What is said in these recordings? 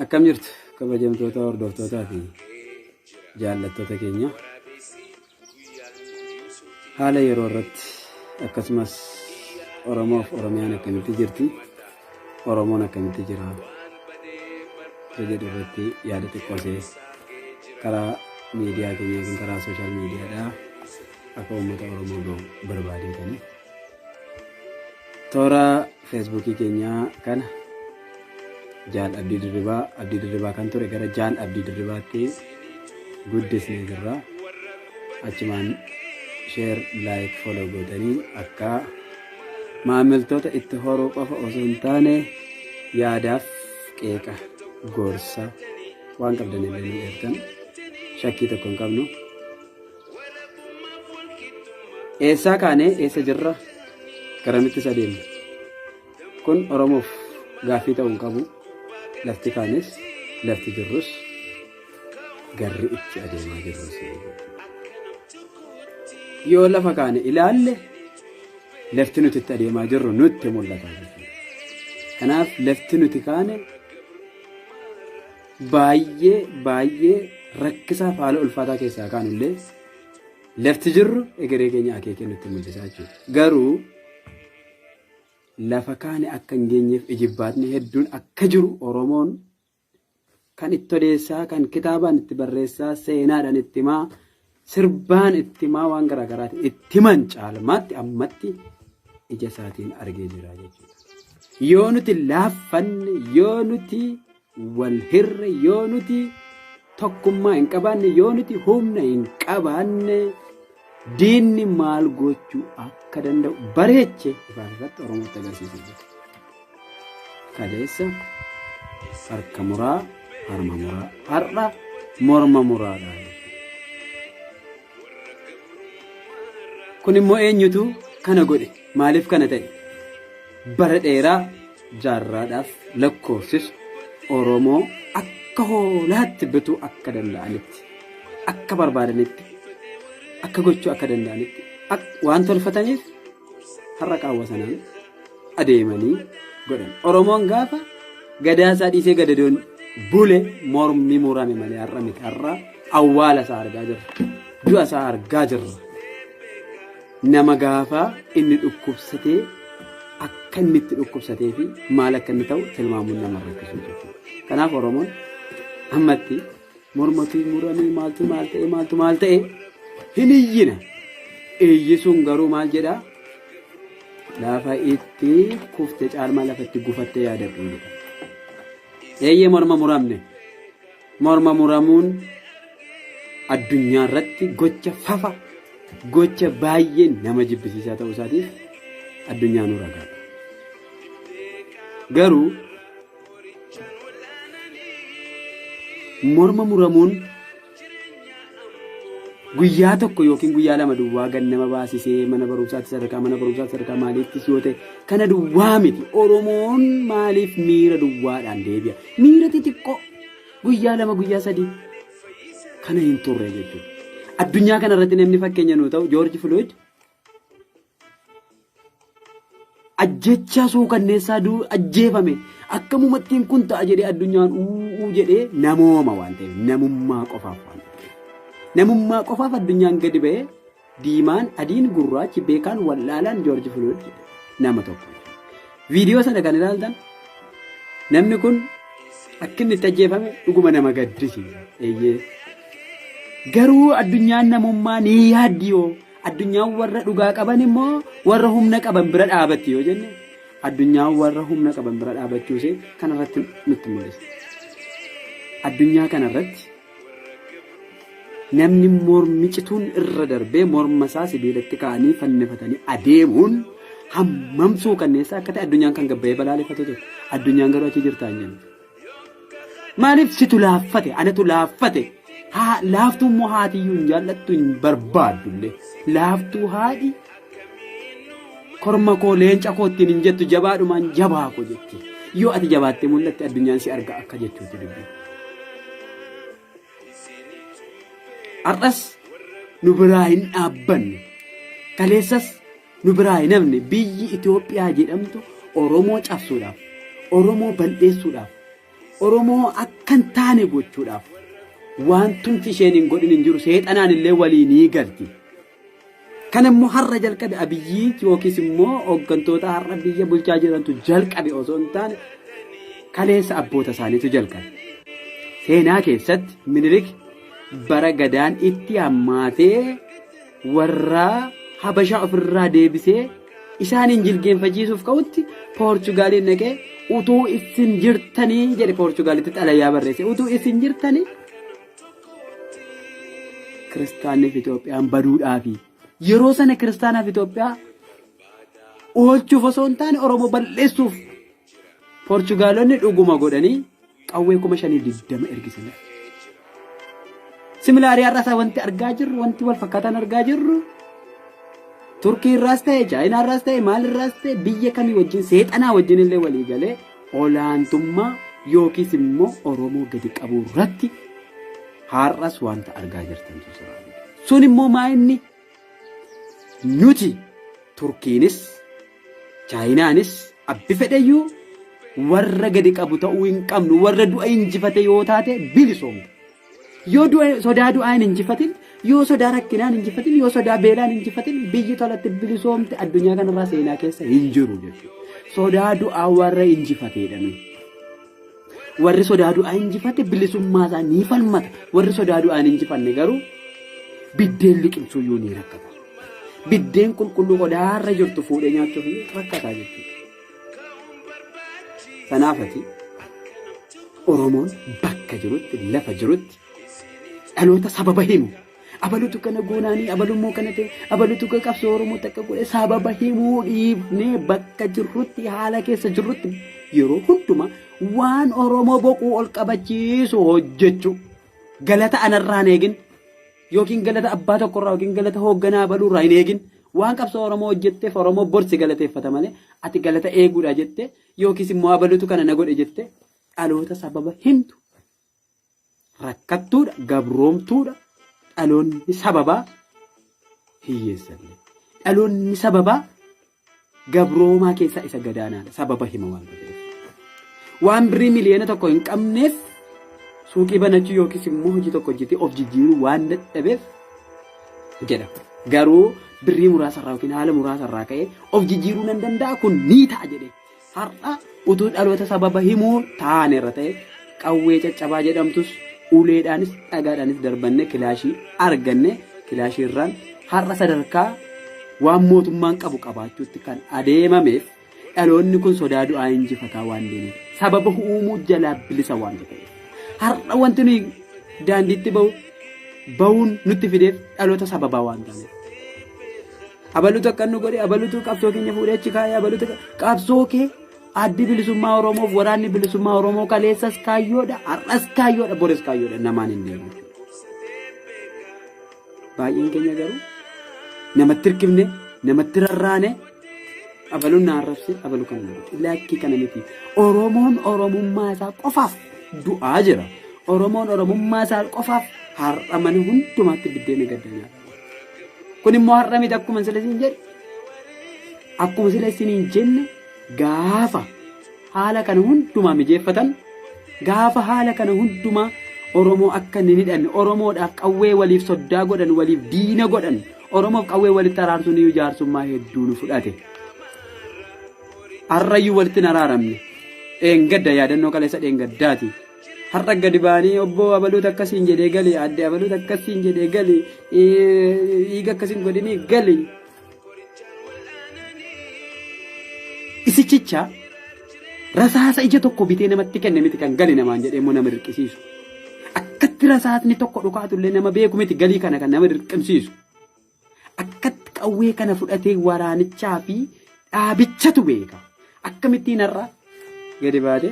Akkam jirtu kabajamtoota hordoftootaa fi jaallattoota keenya haala yeroo irratti akkasumas Oromoo fi Oromiyaan akkamitti jirti Oromoon akkamitti jira jedhu irratti yaada xiqqoosee karaa miidiyaa keenya yookiin karaa sooshaal miidiyaadhaa akka uummata Oromoo gahu barbaadeetanii toora feesbuukii keenyaa kana Jaal Abdii Dirribaa kan ture gara Jaal Abdii Dirribaatti guddisnee jirra. Achumaan share, like, follow godhanii akka maamiltoota itti horuu qofa osoo hin taane yaadaaf qeeqa gorsa waan qabdan illee nu ergan shakkii tokko hin qabnu. Eessaa kaanee eessa jirra garamitti isa deemna kun Oromoof gaaffii ta'uu hin qabu. Lafti kaanis lafti jirrus garri itti adeemaa jirrus yoo lafa kaane ilaalle lafti nuti itti adeemaa jirru nutti mul'ata. Kanaaf lafti nuti kaane baay'ee rakkisaa haala ulfaataa keessaa kaanullee lafti jirru egeree keenya akeekee nutti mul'isaa jechuudha. Garuu lafa kaane akka hin geenyeef ijibbaatni hedduun akka jiru Oromoon kan itti odeessaa kan kitaabaan itti barreessaa seenaadhaan itti himaa sirbaan itti himaa waan garaagaraatiin itti himan caalmaatti ammatti ija isaatiin argee jira jechuudha. Yoo nuti laaffanne yoo nuti wal hirre yoo nuti tokkummaa hin qabaanne yoo nuti humna hin qabaanne diinni maal gochuu akka danda'u bareeche ifaafatti Oromootti agarsiisuu jira. Kaleessa harka muraa harma muraa har'a morma muraadha. Kun immoo eenyutu kana godhe maaliif kana ta'e bara dheeraa jaarraadhaaf lakkoofsisu Oromoo akka hoolaatti bituu akka danda'anitti akka barbaadanitti akka gochuu akka danda'anitti waan tolfataniif har'a qaawwa sanaan adeemanii godhan. Oromoon gaafa gadaa isaa dhiisee gadadoon bule mormi murame malee har'a miti. Har'a awwaala isaa argaa jirra. Du'a isaa argaa jirra. Nama gaafa inni dhukkubsatee akka inni itti dhukkubsatee fi maal akka inni ta'u tilmaamuun nama rakkisuu jechuudha. Kanaaf Oromoon ammatti mormatii muramee maaltu maal ta'e hin iyyina. Eeyyisuun garuu maal jedhaa? Lafa itti kufte caalmaa lafa itti gufatte yaadadhu. Eeyyee morma muramne. Morma muramuun addunyaa irratti gocha fafa gocha baay'ee nama jibbisiisaa ta'uu isaatiif addunyaan nu ragaadha. Garuu morma muramuun guyyaa tokko yookiin guyyaa lama duwwaa gannama baasisee mana barumsaatti sadarkaa maaliittis yoo ta'e kana duwwaa miti. Oromoon maaliif miira duwwaadhaan deebi'a? Miira xixiqqoo guyyaa lama guyyaa sadii kana hin turre jechuudha. Addunyaa kana irratti namni fakkeenya nuu ta'u Joorji Filood ajjechaa suukanneessaa ajjeefame akkamumattiin kun ta'a jedhee addunyaan jedhee namooma waan ta'eef namummaa qofaaf waan namummaa qofaaf addunyaan gadi ba'ee diimaan adiin gurraachi beekaan wallaalaan Joorji Filood nama tokko. Viidiyoo sana kan ilaaltan namni kun akka inni itti ajjeefame dhuguma nama gaddisiisa. Garuu addunyaan namummaa ni yaaddiyoo addunyaan warra dhugaa qaban immoo warra humna qaban bira dhaabatti yoo jenne addunyaan warra humna qaban bira dhaabachuuse kanarratti nutti mul'isa. Addunyaa kanarratti namni mormi cituun irra darbee morma isaa sibiilatti kaa'anii fannifatanii adeemuun hammamsuu kanneessaa akka ta'e addunyaan kan gabbayee balaaleffatu ture. Addunyaan garuu achi jirtaa hin jennu. Maaliif situ laaffate anatu laaffate laaftuu immoo haatiyyuu hin jaallattu hin barbaadullee laaftuu haati korma koo leenca koo ittiin hin jettu jabaadhumaan jabaa koo jetti. Yoo ati jabaattee mul'atte addunyaan si arga akka jechuuti dubbii. Har'as nu biraa hin dhaabbanne kaleessas nu biraa hin hafne biyyi Itoophiyaa jedhamtu Oromoo cabsuudhaaf Oromoo balleessuudhaaf Oromoo akkan taane gochuudhaaf waan tumti isheen hin godhin hin jiru seexanaan illee waliin ni galti. Kana immoo har'a jalqabe Abiyyi yookiis immoo hooggantoota har'a biyya bulchaa jirantu jalqabe osoo hin taane kaleessa abboota isaaniitu jalqabe. Seenaa keessatti Minilik bara gadaan itti hammaatee warra Habashaa ofirraa deebisee isaanin jilgeenfachiisuuf ka'utti Poorchugaaliin naqee utuu isin jirtanii jedhe Poorchugaalitti xalayaa barreesse utuu isin jirtanii kiristaanni fi Itoophiyaan baduudhaafi yeroo sana kiristaanaa fi Itoophiyaa oolchuuf osoo hin taane Oromoo balleessuuf Poorchugaalonni dhuguma godhanii qawwee 520 ergisanii. Similaarii har'asaa wanti argaa jirru wanti wal fakkaatan argaa jirru Turkii irraas ta'e Chaayinaa irraas ta'e maal irraas ta'e biyya kamii wajjin seexanaa wajjin illee walii galee olaantummaa yookiis immoo Oromoo gadi qabuu irratti har'as wanta argaa jirtan sun immoo maa'inni nuti Turkiinis Chaayinaanis abbi fedhayyuu warra gadi qabu ta'uu hin qabnu warra du'a injifate yoo taate bilisoomte. Yoo sodaa du'aan injifatin yoo sodaa rakkinaan injifatin yoo sodaa beelaan injifatin biyyi tolatti bilisoomte addunyaa kanarraa seenaa keessa hin jiru jechuudha. Sodaa du'aa warra injifateedha. Warri sodaa du'aa injifate bilisummaa isaa ni falmata. Warri sodaa du'aan injifanne garuu biddeen liqimsuu yoo ni rakkata. Biddeen qulqulluu qodaarra jirtu fuudhee nyaachuuf rakkataa jechuudha. Kanaafati Oromoon bakka jirutti lafa jirutti dhaloota sababa himu abalutu kana goonaanii abalummoo kana ta'e abalutu qabsoo Oromoo takka godhe sababa himuu dhiifnee bakka jirrutti haala keessa jirrutti yeroo hundumaa waan Oromoo boquu ol qabachiisu hojjechuu galata anarraan eegin yookiin galata abbaa tokkorraa yookiin galata hoogganaa abaluurraa hin eegin waan qabsoo Oromoo hojjetteef Oromoo borsi galateeffata malee ati galata eeguudha jette yookiis immoo abalutu kana na godhe jette dhaloota sababa himtu. Rakkattuudha gabroomtuudha dhaloonni sababaa hiyyeessanne dhaloonni sababaa gabroomaa keessaa isa gadaanaadha sababa hima waan ta'eef waan birrii miliyoona tokko hin qabneef suuqii banachuu yookiis immoo hojii tokko hojjetee of jijjiiruu waan dadhabeef jedha garuu birrii muraasarraa yookiin haala muraasarraa ka'ee of jijjiiruu nan danda'a kun ni ta'a jedhee har'a utuu dhaloota sababa himuu taane irra ta'e qawwee caccabaa jedhamtus uleedhaanis dhagaadhaanis darbanne kilaashii arganne kilaashii irraan har'a sadarkaa waan mootummaan qabu qabaachuutti kan adeemameef dhaloonni kun sodaa du'aa injifataa waan deemeef sababa uumuu jalaa bilisa waan ta'eef har'a wanti nuyi daandiitti ba'uun nutti fideef dhaloota sababaa waan ta'eef abaluutu akka nu godhe abaluutu qabsoo keenya fuudhee achi kaayee abaluutu qabsoo kee addi bilisummaa Oromoof waraanni bilisummaa Oromoo kaleessas kaayyoodha har'as kaayyoodha boris kaayyoodha namaan hin deemu. Baay'een keenya garuu namatti hirkifne namatti rarraane abaluun na arrabse abaluu kana godhe lakkii kana miti Oromoon Oromummaa isaa qofaaf du'aa jira Oromoon Oromummaa isaa qofaaf har'a mana hundumaatti biddeena gaddanyaa. Kun immoo har'a miti akkuma sila isin jedhe akkuma sila isin hin jenne gaafa haala kana hundumaa mijeeffatan gaafa haala kana hundumaa Oromoo akka inni hidhanne Oromoodhaaf qawwee waliif soddaa godhan waliif diina godhan Oromoof qawwee walitti araarsuun iyyuu jaarsummaa hedduu nu fudhate. Har'ayyuu walitti hin araaramne dheengadda yaadannoo kaleessa dheengaddaati. Har'a gadi baanii obbo abaluuta akkasiin jedhee gali adde abaluuta akkasiin jedhee gali dhiiga akkasiin godhinii gali. Isichicha rasaasa ija tokko bitee namatti kenne miti kan gali namaan jedhee immoo nama dirqisiisu. Akkatti rasaasni tokko dhukaatullee nama beeku miti galii kana kan nama dirqamsiisu. Akkatti qawwee kana fudhatee waraanichaa fi dhaabichatu beeka. Akkamittiin har'a gadi baatee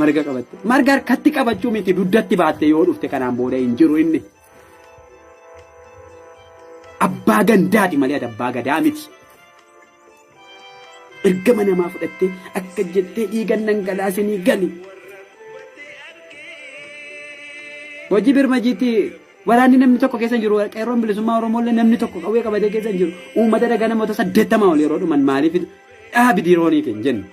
marga qabatte. Marga harkatti qabachuu miti duddatti baattee yoo dhufte kanaan booda hin jiru inni. Abbaa gandaati malee abbaa gadaa miti. Ergama namaa fudhattee akka jettee dhiigan dhangalaasinii gali. Hojii birmajiitti waraanni namni tokko keessa jiru qeerroon bilisummaa Oromoolee namni tokko qawwee qabatee keessa jiru uummata daga namoota 80 ol yeroo dhuman maaliif dhaabi diiroonii kan jennu.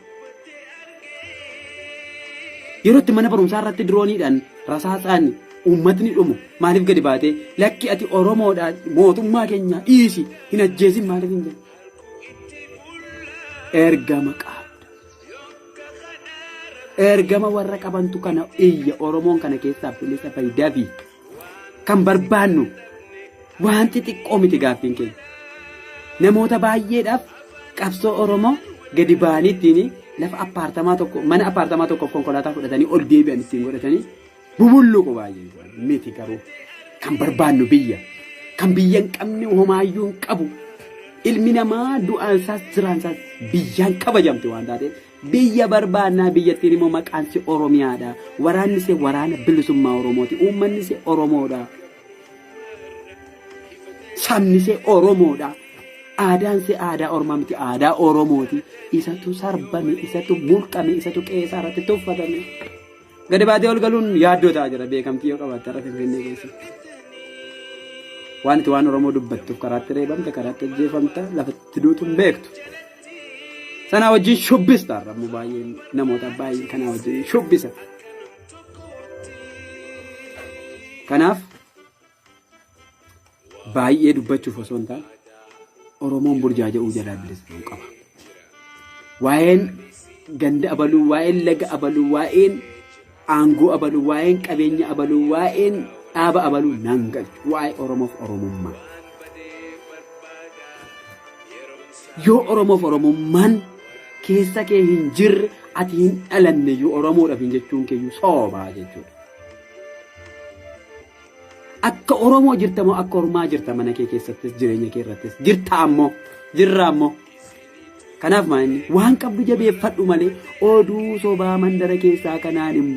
yeroo itti mana barumsaa irratti dirooniidhaan rasaasaan uummatni dhumu maaliif gadi baatee lakki ati Oromoodha mootummaa keenya dhiisi hin ajjeesin maaliif hin jedhu ergama warra qabantu kana iyya Oromoon kana keessaa bilisa faayidaa fi kan barbaannu wanti xiqqoo miti gaaffiin keenya namoota baay'eedhaaf qabsoo Oromoo gadi ba'anii ittiin lafa appaartamaa tokko mana appaartamaa tokkoof konkolaataa fudhatanii ol deebi'an ittiin godhatanii bubulluqu baay'ee miti garuu kan barbaannu biyya kan biyya hin qabne homaayyuu hin qabu ilmi namaa du'aansaas jiraansaas biyyaan kabajamte waan taateef biyya barbaannaa biyyattiin immoo maqaan si Oromiyaadha waraanni si waraana bilisummaa Oromooti uummanni si Oromoodha sabni si Oromoodha aadaan si aadaa Oromoo miti aadaa Oromooti isatu sarbame isatu mulqame isatu qeesaa irratti tuffatame gadi baatee ol galuun yaaddoo ta'aa jira beekamtii yoo qabaatte irra Finfinnee keessatti wanti waan Oromoo dubbattuuf karaatti reebamte karaatti ajjeefamte lafatti duutu hin beektu sana wajjin shubbista rammu baay'een namoota baay'een kana wajjin shubbisa kanaaf baay'ee dubbachuuf osoo hin taane Oromoon burjaaja'uu jalaa bilisuu qaba waa'een ganda abaluu waa'een laga abaluu waa'een aangoo abaluu waa'een qabeenya abaluu waa'een dhaaba abaluu nan galchu waa'ee Oromoof Oromummaa yoo Oromoof Oromummaan keessa kee hin jirre ati hin dhalanne yoo Oromoodhaaf hin jechuun keeyyuu soobaa jechuudha akka Oromoo jirta moo akka Oromaa jirta mana kee keessattis jireenya kee irrattis jirta ammoo jirra ammoo kanaaf maanni waan qabdu jabeeffadhu malee oduu sobaa mandara keessaa kanaan hin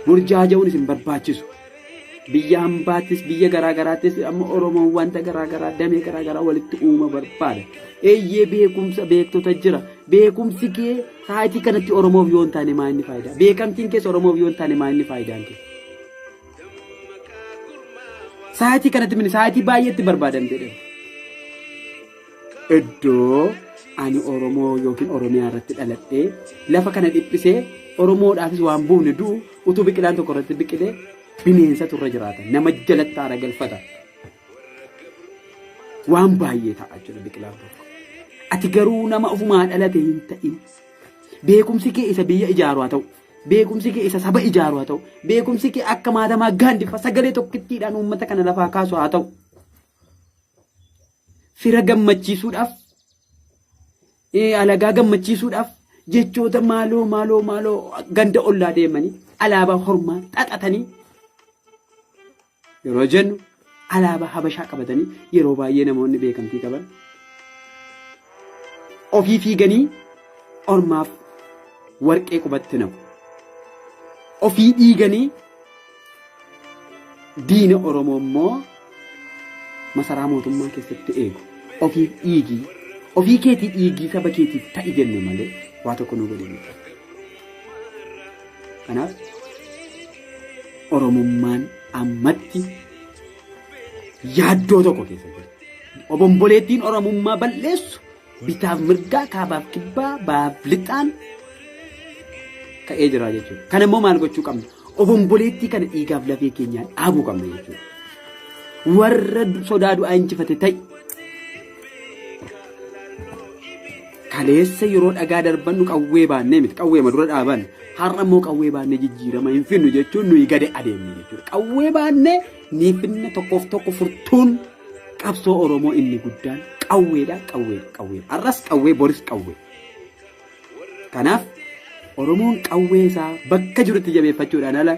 burjaaja'uun isin barbaachisu biyya hambaattis biyya garaagaraattis amma Oromoon wanta garaagaraa damee garaagaraa walitti uuma barbaada eeyyee beekumsa beektota jira beekumsi kee sa'aatii kanatti Oromoof yoo hin taane maa inni faayidaa beekamtiin keessa Oromoof yoo hin taane maa inni faayidaan kee sa'aatii kanatti mini sa'aatii baay'eetti barbaadamte dha iddoo ani Oromoo yookiin Oromiyaa irratti dhaladhee lafa kana dhiphisee Oromoodhaafis waan buufne du'u utuu biqilaan tokko irratti biqilee bineensa turre jiraata nama jalatti haara galfata waan baay'ee ta'a jechuudha biqilaan tokko ati garuu nama ofumaa dhalate hin ta'in beekumsi kee isa biyya ijaaru haa ta'u beekumsi kee isa saba ijaaru haa ta'u beekumsi kee akka maatamaa gaandifa sagalee tokkittiidhaan uummata kana lafaa kaasu haa ta'u fira gammachiisuudhaaf alagaa gammachiisuudhaaf jechoota maaloo ganda ollaa deemanii alaabaa hormaa xaxatanii yeroo jennu alaabaa habashaa qabatanii yeroo baay'ee namoonni beekamtii qaban ofii fiiganii ormaaf warqee qubatti namu ofii dhiiganii diina Oromoo immoo masaraa mootummaa keessatti eegu ofii dhiigii ofii keetii dhiigii saba keetiif ta'i jenne malee waa tokko nu godhinu kanaaf Oromummaan ammatti yaaddoo tokko keessa jira obomboleettiin Oromummaa balleessu bitaaf mirgaa kaabaaf kibbaa baaf lixaan ka'ee jira jechuudha kana immoo maal gochuu qabna obomboleettii kana dhiigaaf lafee keenyaan dhaabuu qabna jechuudha warra sodaa du'aa injifate ta'i kaleessa yeroo dhagaa darbannu qawwee baannee miti qawwee madura dhaaban har'a immoo qawwee baannee jijjiirama hin finnu jechuun nuyi gade adeemne jechuudha qawwee baannee ni finna tokkoof tokko furtuun qabsoo Oromoo inni guddaan qawweedha qawwee har'as qawwee boris qawwee kanaaf Oromoon qawwee isaa bakka jirutti jabeeffachuudhaan ala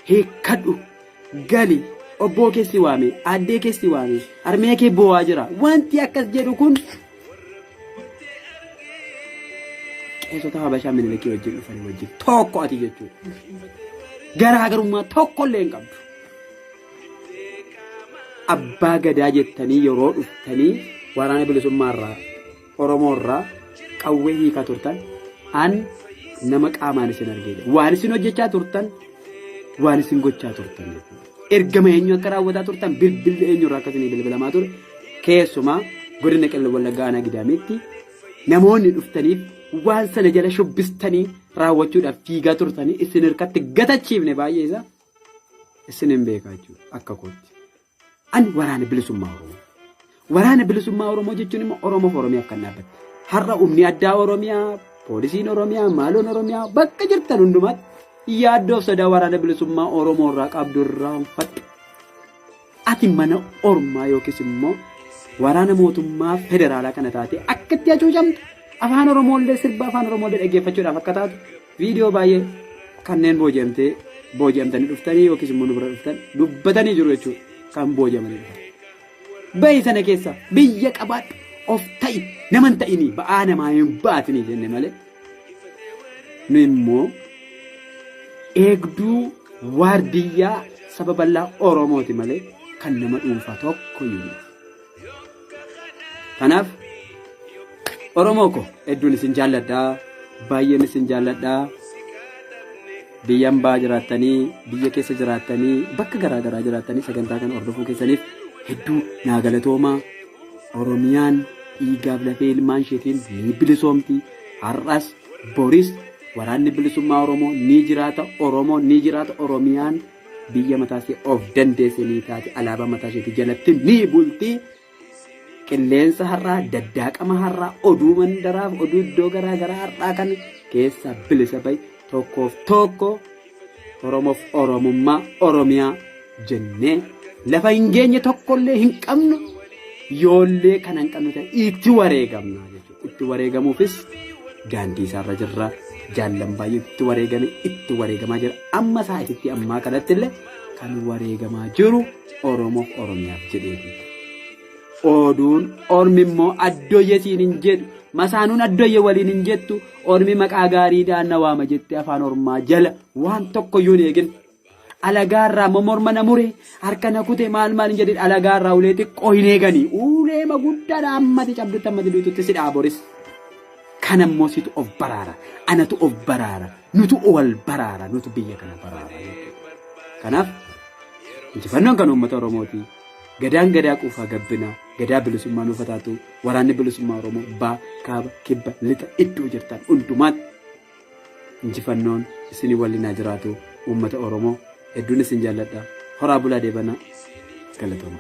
hiikkadhu gali obboo keessi waame addee keessi waame armee kee boo'aa jira wanti akkas jedhu kun qeessota habashaa minilikii wajjin dhufanii wajjin tokko ati jechuudha garaagarummaa tokkollee hin qabdu abbaa gadaa jettanii yeroo dhuftanii waraana bilisummaarraa Oromoorraa qawwee hiikaa turtan an nama qaamaan isin argeedha waan isin hojjechaa turtan waan isin gochaa turtan ergama eenyu akka raawwataa turtan bilbilli eenyurraa akkasii bilbilamaa ture keessumaa godina Qellem Wallaggaa Aanaa Gidaamitti namoonni dhuftaniif waan sana jala shubbistanii raawwachuudhaaf fiigaa turtanii isin hirkatti gatachiifne baay'ee isaa isin hin beekaa jechuudha akka kootti. Ani waraana bilisummaa Oromoo. Waraana bilisummaa Oromoo jechuun immoo Oromoof Oromiyaaf kan dhaabbate. Har'a humni addaa Oromiyaa, poolisiin Oromiyaa, maaloon Oromiyaa bakka jirtan hundumaatti yaaddoof sodaa waraana bilisummaa Oromoo irraa qabdu irraa hanfadhu. Ati mana ormaa yookiis immoo waraana mootummaa federaalaa kana taate akka itti hacuucamtu afaan Oromoolee sirba afaan Oromoolee dhaggeeffachuudhaaf akka taatu viidiyoo baay'ee kanneen booji'amtanii dhuftanii yookiis immoo nu bira dhuftan dubbatanii jiru jechuudha kan booji'amanii. Bayi sana keessa biyya qabaadhu of ta'i naman ta'inii ba'aa namaa hin baatinii jenne malee nu immoo eegduu waardiyyaa saba bal'aa Oromooti malee kan nama dhuunfaa tokko iyyuu. Kanaaf Oromoo ko hedduun isin jaalladhaa baay'een isin jaalladhaa biyyaan baa jiraattanii biyya keessa jiraattanii bakka garaagaraa jiraattanii sagantaa kana hordofuu keessaniif hedduu naa galatoomaa. Oromiyaan dhiigaaf lafee ilmaan isheetiin ni bilisoomti. Har'as boris waraanni bilisummaa Oromoo ni jiraata. Oromoo ni jiraata. Oromiyaan biyya mataasee of dandeessanii taate alaabaa mataa isheetii jalatti ni bulti. Qilleensa har'aa daddaaqama har'aa oduu mandaraaf oduu iddoo garaagaraa har'aa kan keessa bilisa bahi tokkoof tokko Oromoof Oromummaa Oromiyaa jennee lafa hin geenye tokkollee hin qabnu yoollee kan hin qabnu ta'e itti wareegamna jechuudha. Itti wareegamuufis daandii isaarra jirra. Jaallan baay'ee itti wareegamaa jira. Amma sa'aatitti ammaa kanatti illee kan wareegamaa jiru Oromoof Oromiyaaf jedheeti. Oduun ormi immoo addooyyesiin hin jedhu masaanuun addooyye waliin hin jettu ormi maqaa gaariidhaan na waama jettee afaan Oromaa jala waan tokkoyyuu hin eegin. Alagaarraa morma na mure harka na kute maal hin jedhin alagaarraa ulee xiqqoo hin eeganii ulee maguddaadha ammati cabdutti ammati duututti si dhaaboris. Kan ammoo situ of baraara anatu of baraara nutu wal baraara nutu biyya kana baraara. Kanaaf injifannoon kan uummata Oromooti. Gadaan gadaa quufaa gabbinaa gadaa bilisummaa nuuf taatu waraanni bilisummaa Oromoo baa kaaba kibba lixa iddoo jirtan hundumaatti injifannoon isinii waliin jiraatu uummata Oromoo hedduun isin jaalladha. Horaa bulaa deebanaa galatooma.